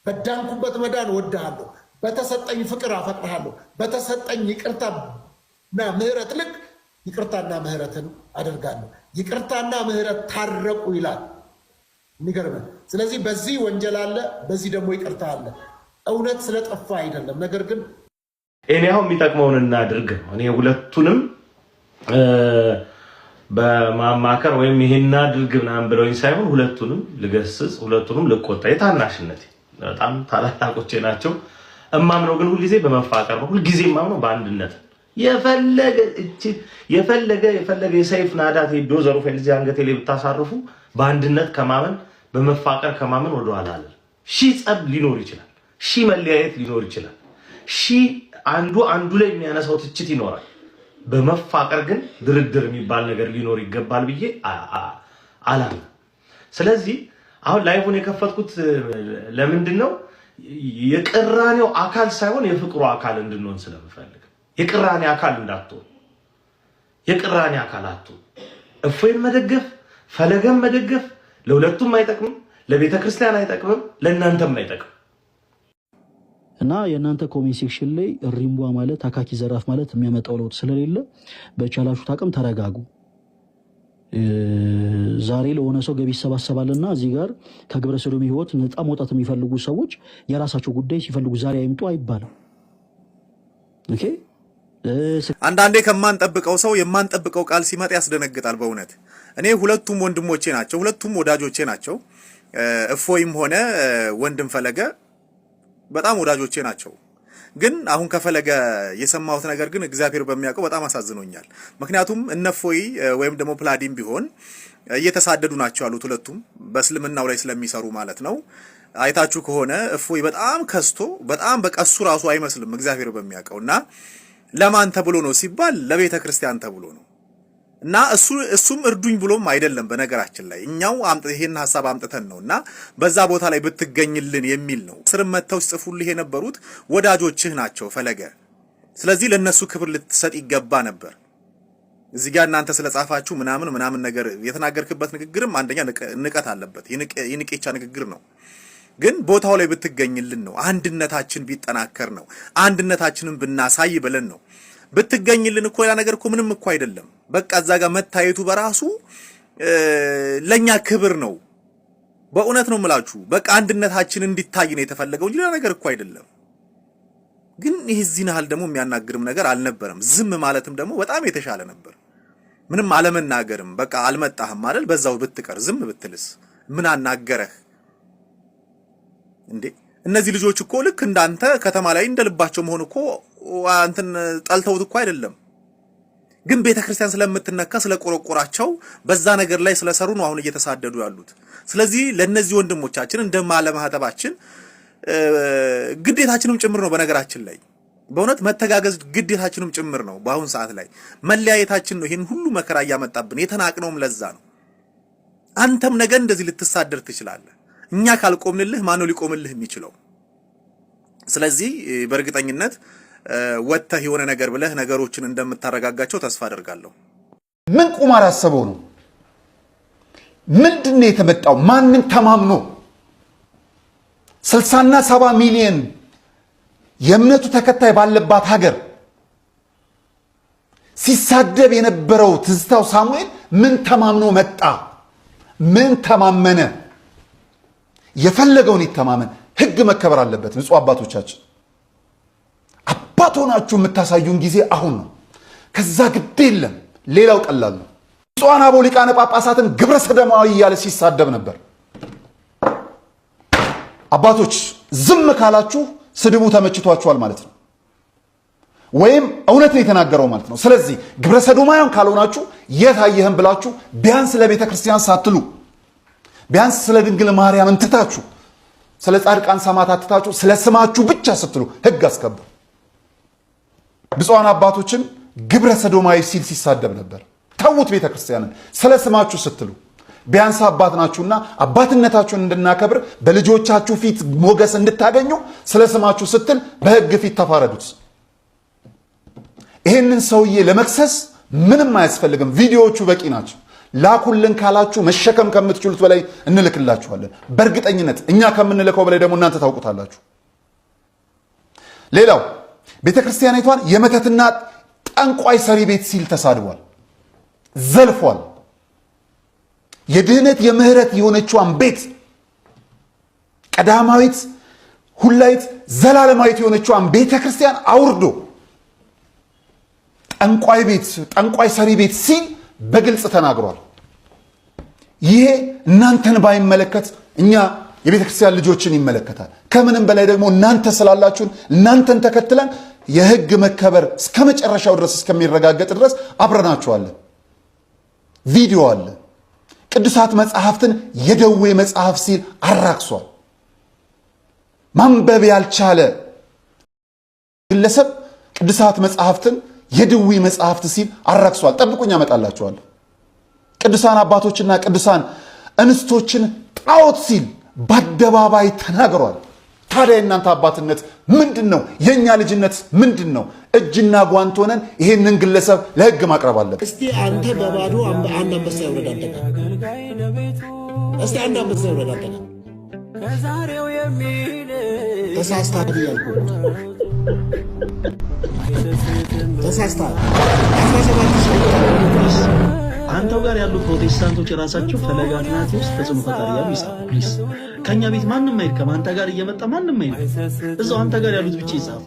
በዳንኩበት መዳን ወድሃለሁ፣ በተሰጠኝ ፍቅር አፈቅርሃለሁ፣ በተሰጠኝ ይቅርታና ምህረት ልክ ይቅርታና ምህረትን አደርጋለሁ። ይቅርታና ምህረት ታረቁ ይላል። የሚገርመን ስለዚህ በዚህ ወንጀል አለ፣ በዚህ ደግሞ ይቅርታ አለ። እውነት ስለጠፋ አይደለም። ነገር ግን እኔ አሁን የሚጠቅመውን እናድርግ ነው። እኔ ሁለቱንም በማማከር ወይም ይሄን አድርግ ምናምን ብለውኝ ሳይሆን ሁለቱንም ልገስጽ፣ ሁለቱንም ልቆጣ። የታናሽነቴ በጣም ታላላቆቼ ናቸው። እማምነው ግን ሁልጊዜ በመፋቀር ነው። ሁልጊዜ እማምነው በአንድነት የፈለገ የሰይፍ ናዳት ዶዘሩ ፈልዚ አንገቴ ላይ ብታሳርፉ በአንድነት ከማመን በመፋቀር ከማመን ወደኋላ አለ። ሺህ ጸብ ሊኖር ይችላል፣ ሺህ መለያየት ሊኖር ይችላል፣ ሺህ አንዱ ላይ የሚያነሳው ትችት ይኖራል። በመፋቀር ግን ድርድር የሚባል ነገር ሊኖር ይገባል ብዬ አላምንም። ስለዚህ አሁን ላይፉን የከፈትኩት ለምንድን ነው? የቅራኔው አካል ሳይሆን የፍቅሩ አካል እንድንሆን ስለምፈልግ። የቅራኔ አካል እንዳትሆን፣ የቅራኔ አካል አትሆን። እፎይን መደገፍ ፈለገን መደገፍ ለሁለቱም አይጠቅምም፣ ለቤተ ክርስቲያን አይጠቅምም፣ ለእናንተም አይጠቅም። እና የእናንተ ኮሜንት ሴክሽን ላይ ሪምቧ ማለት አካኪ ዘራፍ ማለት የሚያመጣው ለውጥ ስለሌለ በቻላችሁት አቅም ተረጋጉ። ዛሬ ለሆነ ሰው ገቢ ይሰባሰባልና እዚህ ጋር ከግብረ ሰዶም ህይወት ነፃ መውጣት የሚፈልጉ ሰዎች የራሳቸው ጉዳይ ሲፈልጉ ዛሬ አይምጡ አይባልም። ኦኬ። አንዳንዴ ከማንጠብቀው ሰው የማንጠብቀው ቃል ሲመጣ ያስደነግጣል። በእውነት እኔ ሁለቱም ወንድሞቼ ናቸው፣ ሁለቱም ወዳጆቼ ናቸው። እፎይም ሆነ ወንድም ፈለገ በጣም ወዳጆቼ ናቸው። ግን አሁን ከፈለገ የሰማሁት ነገር ግን እግዚአብሔር በሚያውቀው በጣም አሳዝኖኛል። ምክንያቱም እነፎይ ወይም ደግሞ ፕላዲም ቢሆን እየተሳደዱ ናቸው ያሉት ሁለቱም በእስልምናው ላይ ስለሚሰሩ ማለት ነው። አይታችሁ ከሆነ እፎይ በጣም ከስቶ በጣም በቀሱ ራሱ አይመስልም እግዚአብሔር በሚያውቀውና ለማን ተብሎ ነው ሲባል ለቤተ ክርስቲያን ተብሎ ነው። እና እሱም እርዱኝ ብሎም አይደለም። በነገራችን ላይ እኛው ይሄን ሐሳብ አምጥተን ነውና በዛ ቦታ ላይ ብትገኝልን የሚል ነው። ስርም መተው ጽፉልህ የነበሩት ወዳጆችህ ናቸው ፈለገ። ስለዚህ ለነሱ ክብር ልትሰጥ ይገባ ነበር። እዚህ ጋር እናንተ ስለጻፋችሁ ምናምን ነገር የተናገርክበት ንግግርም አንደኛ ንቀት አለበት፣ የንቄቻ ንግግር ነው። ግን ቦታው ላይ ብትገኝልን ነው፣ አንድነታችን ቢጠናከር ነው፣ አንድነታችንን ብናሳይ ብለን ነው። ብትገኝልን እኮ ያ ነገር እኮ ምንም እኮ አይደለም። በቃ እዛ ጋር መታየቱ በራሱ ለኛ ክብር ነው። በእውነት ነው የምላችሁ። በቃ አንድነታችን እንዲታይ ነው የተፈለገው እንጂ ሌላ ነገር እኮ አይደለም። ግን ይህ እዚህን ያህል ደግሞ የሚያናግርም ነገር አልነበረም። ዝም ማለትም ደግሞ በጣም የተሻለ ነበር። ምንም አለመናገርም በቃ አልመጣህም አይደል? በዛው ብትቀር ዝም ብትልስ ምን አናገረህ እንዴ? እነዚህ ልጆች እኮ ልክ እንዳንተ ከተማ ላይ እንደልባቸው መሆን እኮ አንተን ጠልተውት እኮ አይደለም። ግን ቤተክርስቲያን ስለምትነካ ስለቆረቆራቸው በዛ ነገር ላይ ስለሰሩ ነው አሁን እየተሳደዱ ያሉት። ስለዚህ ለነዚህ ወንድሞቻችን እንደማለማህተባችን ግዴታችንም ጭምር ነው። በነገራችን ላይ በእውነት መተጋገዝ ግዴታችንም ጭምር ነው። በአሁን ሰዓት ላይ መለያየታችን ነው ይሄን ሁሉ መከራ ያመጣብን። የተናቅነውም ለዛ ነው። አንተም ነገ እንደዚህ ልትሳደር ትችላለህ። እኛ ካልቆምንልህ ማን ነው ሊቆምልህ የሚችለው? ስለዚህ በእርግጠኝነት ወጥተህ የሆነ ነገር ብለህ ነገሮችን እንደምታረጋጋቸው ተስፋ አደርጋለሁ። ምን ቁማር አሰበው ነው? ምንድነው የተመጣው? ማንን ተማምኖ 60 እና 70 ሚሊዮን የእምነቱ ተከታይ ባለባት ሀገር ሲሳደብ የነበረው ትዝታው ሳሙኤል ምን ተማምኖ መጣ? ምን ተማመነ? የፈለገውን ይተማመን። ህግ መከበር አለበት። ንጹህ አባቶቻችን አባት ሆናችሁ የምታሳዩን ጊዜ አሁን ነው። ከዛ ግድ የለም። ሌላው ቀላል ነው። ንጹሃን አበው ሊቃነ ጳጳሳትን ግብረ ሰዶማዊ እያለ ሲሳደብ ነበር። አባቶች ዝም ካላችሁ ስድቡ ተመችቷችኋል ማለት ነው፣ ወይም እውነት ነው የተናገረው ማለት ነው። ስለዚህ ግብረ ሰዶማውያን ካልሆናችሁ የታየህም ብላችሁ ቢያንስ ለቤተ ክርስቲያን ሳትሉ ቢያንስ ስለ ድንግል ማርያም እንትታችሁ ስለ ጻድቃን ሰማዕታት ትታችሁ ስለ ስማችሁ ብቻ ስትሉ ህግ አስከብሩ። ብፁዓን አባቶችን ግብረ ሰዶማዊ ሲል ሲሳደብ ነበር። ተውት ቤተክርስቲያንን ስለ ስማችሁ ስትሉ። ቢያንስ አባት ናችሁና አባትነታችሁን እንድናከብር በልጆቻችሁ ፊት ሞገስ እንድታገኙ ስለ ስማችሁ ስትል በህግ ፊት ተፋረዱት። ይሄንን ሰውዬ ለመክሰስ ምንም አያስፈልግም። ቪዲዮዎቹ በቂ ናቸው። ላኩልን ካላችሁ መሸከም ከምትችሉት በላይ እንልክላችኋለን። በእርግጠኝነት እኛ ከምንልከው በላይ ደግሞ እናንተ ታውቁታላችሁ። ሌላው ቤተክርስቲያኒቷን የመተትና ጠንቋይ ሰሪ ቤት ሲል ተሳድቧል፣ ዘልፏል። የድህነት የምህረት የሆነችዋን ቤት ቀዳማዊት ሁላይት ዘላለማዊት የሆነችዋን ቤተክርስቲያን አውርዶ ጠንቋይ ሰሪ ቤት ሲል በግልጽ ተናግሯል። ይሄ እናንተን ባይመለከት እኛ የቤተክርስቲያን ልጆችን ይመለከታል። ከምንም በላይ ደግሞ እናንተ ስላላችሁን እናንተን ተከትለን የህግ መከበር እስከ መጨረሻው ድረስ እስከሚረጋገጥ ድረስ አብረናችኋለን። ቪዲዮ አለ። ቅዱሳት መጽሐፍትን የደዌ መጽሐፍ ሲል አራክሷል። ማንበብ ያልቻለ ግለሰብ ቅዱሳት መጽሐፍትን የድዌ መጽሐፍት ሲል አራክሷል። ጠብቁኝ፣ አመጣላችኋለሁ። ቅዱሳን አባቶችና ቅዱሳን እንስቶችን ጣዖት ሲል በአደባባይ ተናግሯል። ታዲያ የእናንተ አባትነት ምንድን ነው? የእኛ ልጅነት ምንድን ነው? እጅና ጓንት ሆነን ይሄንን ግለሰብ ለህግ ማቅረብ አለብን። እስቲ አንተ በባዶ አንድ አንበሳ ይወረዳል። እስቲ አንድ አንበሳ ይወረዳል። ተሳስተሃል እያልኩህ ተሳስተሃል። 17 አንተው ጋር ያሉ ፕሮቴስታንቶች ራሳቸው ፈለገ አትናቴዎስ ተጽዕኖ ፈጣሪ ያሉ ይጻፉ። ከኛ ቤት ማንም አይልከም። አንተ ጋር እየመጣ ማንም አይልከም። እዛው አንተ ጋር ያሉት ብቻ ይጻፉ።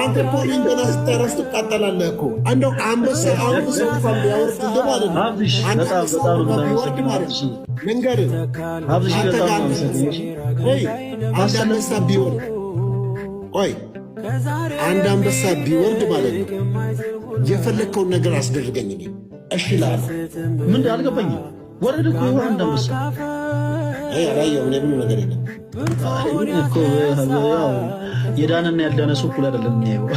አንተ እኮ ገና ስታረስ ትቃጠላለህ እኮ። እንደው አንበሳ አሁን ሰው እንኳን ቢያወርድ ማለት ነው። አብሽ በጣም ቢወርድ ማለት ነው። ልንገርህ አብሽ በጣም ነው ሰደኝ። ቆይ አንድ አንበሳ ቢወርድ አንድ አንበሳ ቢወርድ ማለት ነው የፈለግከውን ነገር አስደርገኝ እኔ እሺ ላለ ምን አልገባኝም። ወረደ እኮ አንድ አንበሳ አላየሁ። ምንም ነገር የለም እኮ የዳነና ያልዳነ ሰው እኩል አይደለም የሚያየው።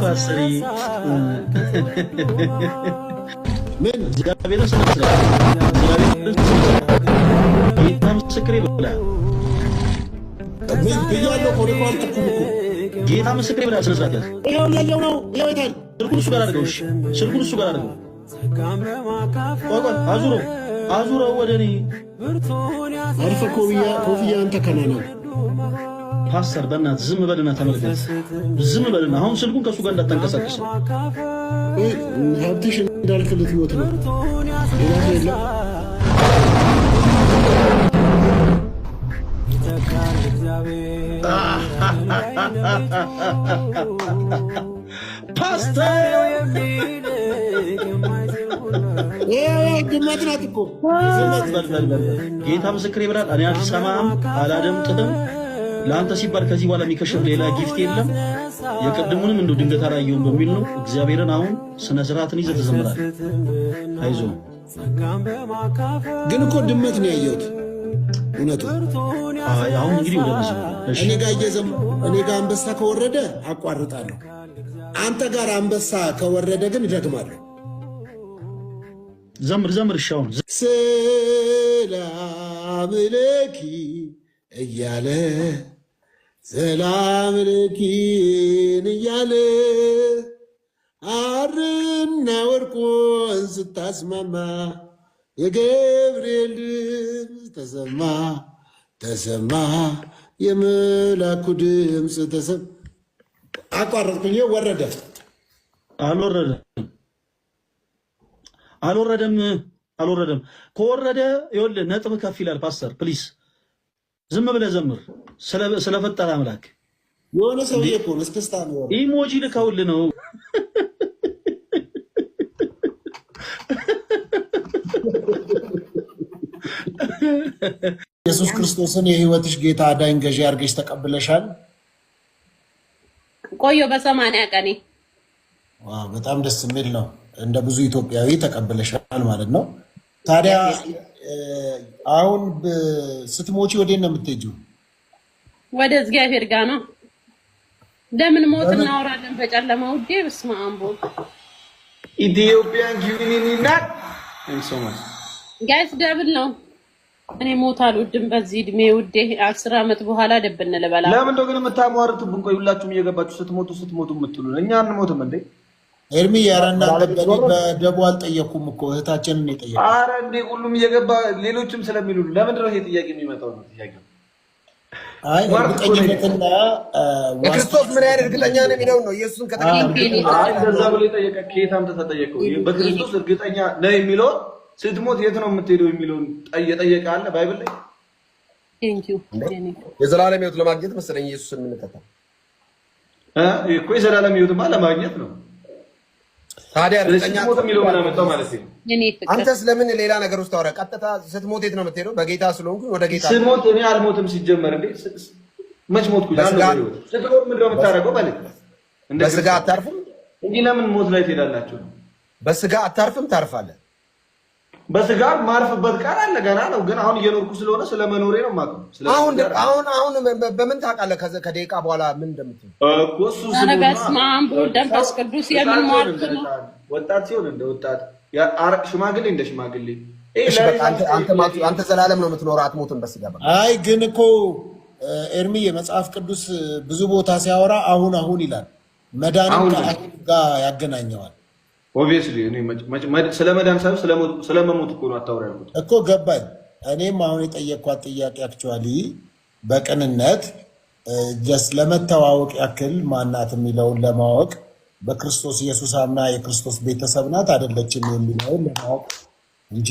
ፓስተሪ ምን እግዚአብሔር ምስክሬ ብላ ጌታ ምስክሬ ብላ ስነ ስርዓት ያዝ። ያለው ነው ይወታል። ስልኩን እሱ ጋር አድርገው። እሺ ስልኩን እሱ ጋር አድርገው። ቆይ አዙረው ወደ እኔ አርፈ ኮፍያ አንተ ከናና ፓስተር በእናትህ ዝም በልና ተመልከት። ዝም በልና አሁን ስልኩን ከእሱ ጋር እንዳታንቀሳቅስ። ሀብትሽ እንዳልክለት ህይወት ነው ሌላ የለም። ፓስተር ግማት ናት እኮ ጌታ ምስክሬ ብላል። እኔ አልሰማም አላደምጥህም። ለአንተ ሲባል ከዚህ በኋላ የሚከሸፍ ሌላ ጊፍት የለም። የቀድሙንም እንደው ድንገት አላየሁም በሚል ነው። እግዚአብሔርን አሁን ስነ ስርዓትን ይዘህ ትዘምራለህ። አይዞህ። ግን እኮ ድመት ነው ያየሁት። እውነቱ አሁን እንግዲህ ወደ እኔ ጋር አንበሳ ከወረደ አቋርጣለሁ። አንተ ጋር አንበሳ ከወረደ ግን እደግማለሁ። ዘምር እሻውን ሰላም ለኪ እያለ ሰላም ለኪን እያለ አርና ወርቁን ስታስማማ የገብርኤል ድምፅ ተሰማ የመላኩ ድምፅ ተሰማ። አቋረጥኩኝ። ወረደ አልወረደም። ከወረደ ይኸውልህ ነጥብ ከፍ ይላል። ፓስተር ፕሊስ ዝም ብለህ ዘምር። ስለፈጠረ አምላክ የሆነ ሰውዬ እኮ እስክስታ ነው ኢሞጂ ልከውልህ ነው። ኢየሱስ ክርስቶስን የህይወትሽ ጌታ አዳኝ ገዢ አድርገሽ ተቀብለሻል? ቆዮ በ80 ቀኔ። በጣም ደስ የሚል ነው። እንደ ብዙ ኢትዮጵያዊ ተቀብለሻል ማለት ነው። ታዲያ አሁን ስትሞቺ ወዴት ነው የምትሄጂው? ወደ እግዚአብሔር ጋር ነው። ለምን ሞት እናወራለን በጨለማ ውዴ? በስመ አብ ኢትዮጵያን ጊቪኒናት ጋይስ ደብል ነው እኔ ሞት አልወድም በዚህ እድሜ ውዴ 10 ዓመት በኋላ ደብን ልበላ። ለምን እንደው ግን የምታሟርቱብን? ቆይ ሁላችሁም እየገባችሁ ስትሞቱ የምትሉን እኛ አንሞትም እንዴ? ኤርሚ ያራና በደቡ አልጠየኩም እኮ እህታችንን የጠየቁ። አረ እንዴ ሁሉም እየገባ ሌሎችም ስለሚሉ ለምንድን ነው ይሄ ጥያቄ የሚመጣው? ነው ጥያቄው። አይ እርግጠኝነትና ክርስቶስ ምን ያህል እርግጠኛ ነው የሚለው ነው። ኢየሱስን ከዛ ብሎ የጠየቀ ከየታም ተጠየቀው። በክርስቶስ እርግጠኛ ነው የሚለው ስትሞት የት ነው የምትሄደው የሚለውን የጠየቀ አለ ባይብል ላይ። የዘላለም ሕይወት ለማግኘት መሰለኝ ኢየሱስን የምንከተል እኮ የዘላለም ሕይወትማ ለማግኘት ነው። ታዲያ እርግጠኛ ስትሞት የሚለው ምን አመጣው ማለት ነው? አንተስ ለምን ሌላ ነገር ውስጥ ታወራ? ቀጥታ ስትሞት የት ነው የምትሄደው? በጌታ ስለሆንኩኝ ወደ ጌታ ስሞት። እኔ አልሞትም ሲጀመር እንዴ መች ሞትኩኝ? ስትሞት ምንድን ነው የምታደርገው ማለት ነው? በስጋ አታርፍም እንጂ ለምን ሞት ላይ ትሄዳላችሁ? በስጋ አታርፍም፣ ታርፋለህ። በስጋ ማርፍበት ቃል አለ ገና ነው። ግን አሁን እየኖርኩ ስለሆነ ስለመኖሬ ነው የማውቀው። አሁን በምን ታውቃለህ? ከደቂቃ በኋላ ምን እንደምትሆን እኮ እሱ በስመ አብ ወወልድ ወመንፈስ ቅዱስ የምን ሟርት ነው? ወጣት ሲሆን እንደ ወጣት፣ ሽማግሌ እንደ ሽማግሌ። አንተ ዘላለም ነው የምትኖረው፣ አትሞትም በስጋ። አይ ግን እኮ ኤርሚ የመጽሐፍ ቅዱስ ብዙ ቦታ ሲያወራ አሁን ይላል። መዳንን ከአሁን ጋር ያገናኘዋል። ኦብቪየስሊ እኔ ስለ መዳን ሳይሆን ስለመሞት እኮ ነው አታወራ ያልኩት እኮ ገባኝ። እኔም አሁን የጠየኳት ጥያቄ አክቹዋሊ በቅንነት ጀስት ለመተዋወቅ ያክል ማናት የሚለውን ለማወቅ በክርስቶስ ኢየሱስ አምና የክርስቶስ ቤተሰብ ናት አይደለችም የሚለውን ለማወቅ እንጂ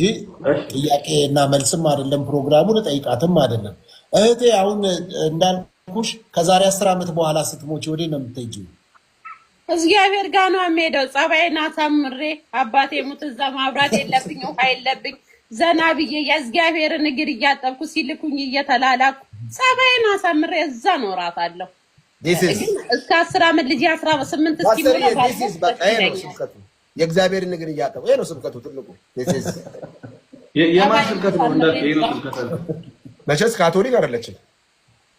ጥያቄ እና መልስም አይደለም ፕሮግራሙ፣ ልጠይቃትም አይደለም። እህቴ አሁን እንዳልኩሽ ከዛሬ 10 ዓመት በኋላ ስትሞች ወዴት ነው የምትሄጂው? እግዚአብሔር ጋር ነው የምሄደው። ጸባይን አሳምሬ አባቴ ሙት እዛ ማብራት የለብኝ ውሃ የለብኝ ዘና ብዬ የእግዚአብሔርን እግር እያጠብኩ ሲልኩኝ እየተላላኩ ጸባይን አሳምሬ እዛ እኖራታለሁ። እስከ 10 ዓመት ልጅ 18 እስኪሞላ የእግዚአብሔርን እግር እያጠብኩ ይሄ ነው ስብከቱ ትልቁ። የማን ስብከት ነው? ስብከት መቼስ ካቶሊክ አይደለችም።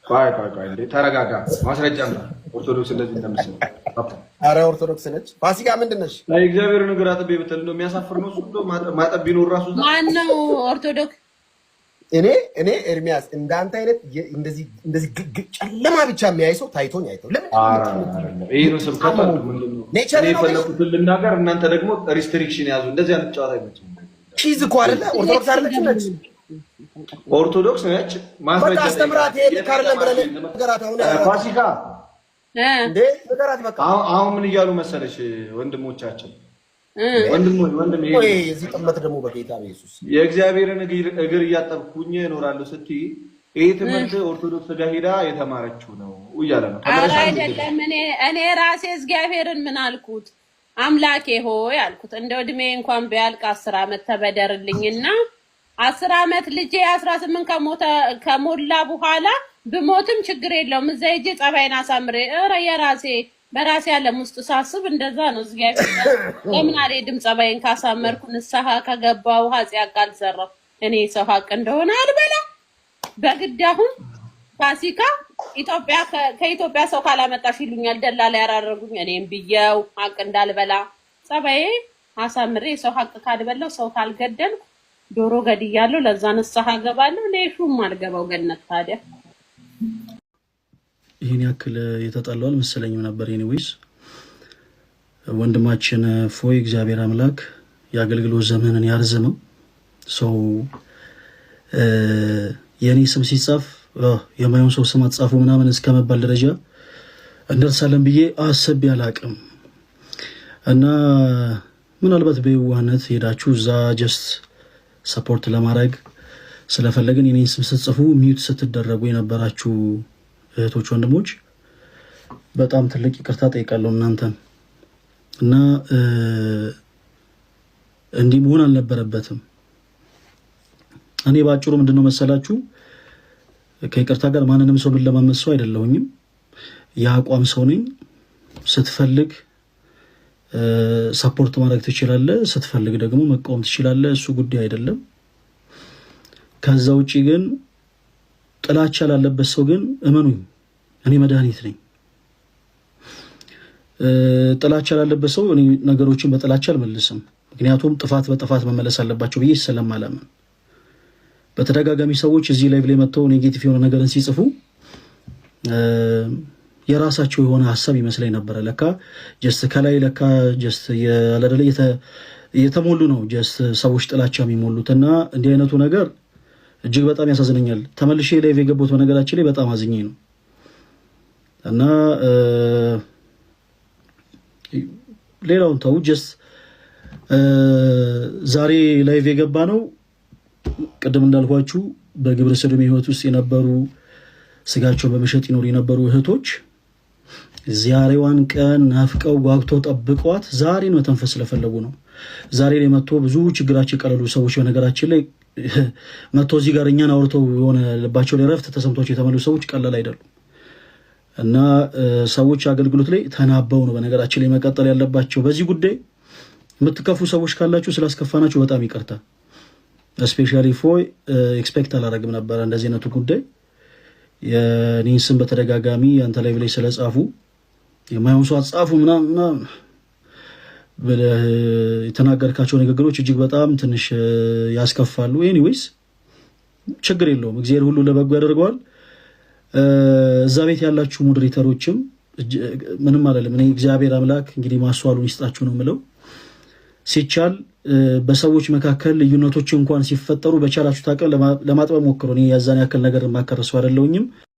ቆይ እንዴ ተረጋጋ። ማስረጃ ነው። ኦርቶዶክስ እንደዚህ እንደምትሰራ አረ ኦርቶዶክስ ነች። ፋሲካ ምንድን ነሽ? እግዚአብሔር ነገር አጥቤ ብትል ነው የሚያሳፍር ነው። እሱ ማጠብ ቢኖር ራሱ ማን ነው ኦርቶዶክስ? እኔ ኤርሚያስ እንዳንተ አይነት እንደዚህ ጨለማ ብቻ የሚያይ ሰው ታይቶኝ አይተው። ለምን ይሄ ነው ስብከቱ? ኔቸር ነው የፈለኩትን ልናገር፣ እናንተ ደግሞ ሪስትሪክሽን ያዙ። እንደዚህ አይነት ጨዋታ አይመችም። ሺዝ እኮ አይደለ ኦርቶዶክስ አይደለች ነች። ኦርቶዶክስ ነች። ማስረጃ አስተምራት ይሄ ካርለ ብረለ ነገራት። አሁን ፋሲካ እንዴ ነገራት። በቃ አሁን ምን እያሉ መሰለሽ ወንድሞቻችን ወንድም ይሄ እዚህ ጥመት ደግሞ በጌታ በኢየሱስ የእግዚአብሔርን እግር እያጠብኩኝ እኖራለሁ ስትይ ይሄ ትምህርት ኦርቶዶክስ ጋር ሄዳ የተማረችው ነው እያለ ነው። አይደለም እኔ ራሴ እግዚአብሔርን ምን አልኩት? አምላኬ ሆይ አልኩት እንደው እድሜ እንኳን ቢያልቅ 10 ዓመት ተበደርልኝና 10 ዓመት ልጄ 18 ከሞላ በኋላ ብሞትም ችግር የለውም እዛ ሂጅ ጸባይን አሳምሬ በራሴ ዓለም ውስጥ ሳስብ እንደዛ ነው። እግዚአብሔር ለምን አልሄድም? ጸባይን ካሳመርኩ ንስሐ ከገባሁ ኃጢአት ካልሰራሁ እኔ ሰው ሀቅ እንደሆነ አልበላ በግድ። አሁን ፋሲካ ከኢትዮጵያ ሰው ካላመጣሽ ይሉኛል፣ ደላላ ያራረጉኝ። እኔም ብየው ሀቅ እንዳልበላ ጸባዬ አሳምሬ ሰው ሀቅ ካልበላው ሰው ካልገደልኩ ዶሮ ገድያለሁ፣ ለዛ ንስሐ ገባለሁ። ለሹም አልገባው ገነት ታዲያ ይህን ያክል የተጠላው አልመሰለኝም ነበር። ኤኒዌይስ ወንድማችን ፎይ እግዚአብሔር አምላክ የአገልግሎት ዘመንን ያርዝመው። ሰው የእኔ ስም ሲጻፍ የማየውን ሰው ስም አትጻፉ ምናምን እስከ መባል ደረጃ እንደርሳለን ብዬ አስቤ አላቅም። እና ምናልባት በየዋህነት ሄዳችሁ እዛ ጀስት ሰፖርት ለማድረግ ስለፈለግን የኔን ስም ስትጽፉ ሚዩት ስትደረጉ የነበራችሁ እህቶች ወንድሞች በጣም ትልቅ ይቅርታ ጠይቃለሁ እናንተን። እና እንዲህ መሆን አልነበረበትም። እኔ ባጭሩ ምንድነው መሰላችሁ ከይቅርታ ጋር ማንንም ሰው ብለማመጥ ሰው አይደለሁኝም። የአቋም ሰው ነኝ። ስትፈልግ ሰፖርት ማድረግ ትችላለህ፣ ስትፈልግ ደግሞ መቃወም ትችላለህ። እሱ ጉዳይ አይደለም። ከዛ ውጪ ግን ጥላቻ ላለበት ሰው ግን እመኑኝ እኔ መድኃኒት ነኝ። ጥላቻ ላለበት ሰው እኔ ነገሮችን በጥላቻ አልመልስም። ምክንያቱም ጥፋት በጥፋት መመለስ አለባቸው ብዬ ስለማላምን በተደጋጋሚ ሰዎች እዚህ ላይቭ ላይ መጥተው ኔጌቲቭ የሆነ ነገርን ሲጽፉ የራሳቸው የሆነ ሐሳብ ይመስለኝ ነበር። ለካ ጀስት ከላይ ለካ ጀስት ያለደለ የተሞሉ ነው ጀስት ሰዎች ጥላቻ የሚሞሉትና እንዲህ አይነቱ ነገር እጅግ በጣም ያሳዝነኛል። ተመልሼ ላይቭ የገባሁት በነገራችን ላይ በጣም አዝኜ ነው እና ሌላውን ተው። ጀስት ዛሬ ላይቭ የገባ ነው ቅድም እንዳልኳችሁ በግብረ ሰዶም ህይወት ውስጥ የነበሩ ስጋቸውን በመሸጥ ይኖሩ የነበሩ እህቶች ዛሬዋን ቀን ናፍቀው ጓጉተው ጠብቋት ዛሬን መተንፈስ ስለፈለጉ ነው። ዛሬ ላይ መጥቶ ብዙ ችግራቸው የቀለሉ ሰዎች በነገራችን ላይ መጥቶ እዚህ ጋር እኛን አውርተው የሆነ ልባቸው ላይ ረፍት ተሰምቷቸው የተመለሱ ሰዎች ቀላል አይደሉም እና ሰዎች አገልግሎት ላይ ተናበው ነው በነገራችን ላይ መቀጠል ያለባቸው። በዚህ ጉዳይ የምትከፉ ሰዎች ካላችሁ ስላስከፋናችሁ በጣም ይቅርታ። ስፔሻሊ ፎይ ኤክስፔክት አላደረግም ነበር እንደዚህ አይነቱ ጉዳይ የኔን ስም በተደጋጋሚ አንተ ላይ ብለህ ስለጻፉ የማይሆን ሰው አጻፉ ምናምን ብለህ የተናገርካቸው ንግግሮች እጅግ በጣም ትንሽ ያስከፋሉ። ኤኒዌይስ ችግር የለውም፣ እግዚአብሔር ሁሉ ለበጎ ያደርገዋል። እዛ ቤት ያላችሁ ሞዴሬተሮችም ምንም አይደለም። እኔ እግዚአብሔር አምላክ እንግዲህ ማስተዋሉን ይስጣችሁ ነው የምለው። ሲቻል በሰዎች መካከል ልዩነቶች እንኳን ሲፈጠሩ በቻላችሁ ታቀም ለማጥበብ ሞክሩ። እኔ ያዛን ያክል ነገር ማከረሱ አይደለሁኝም።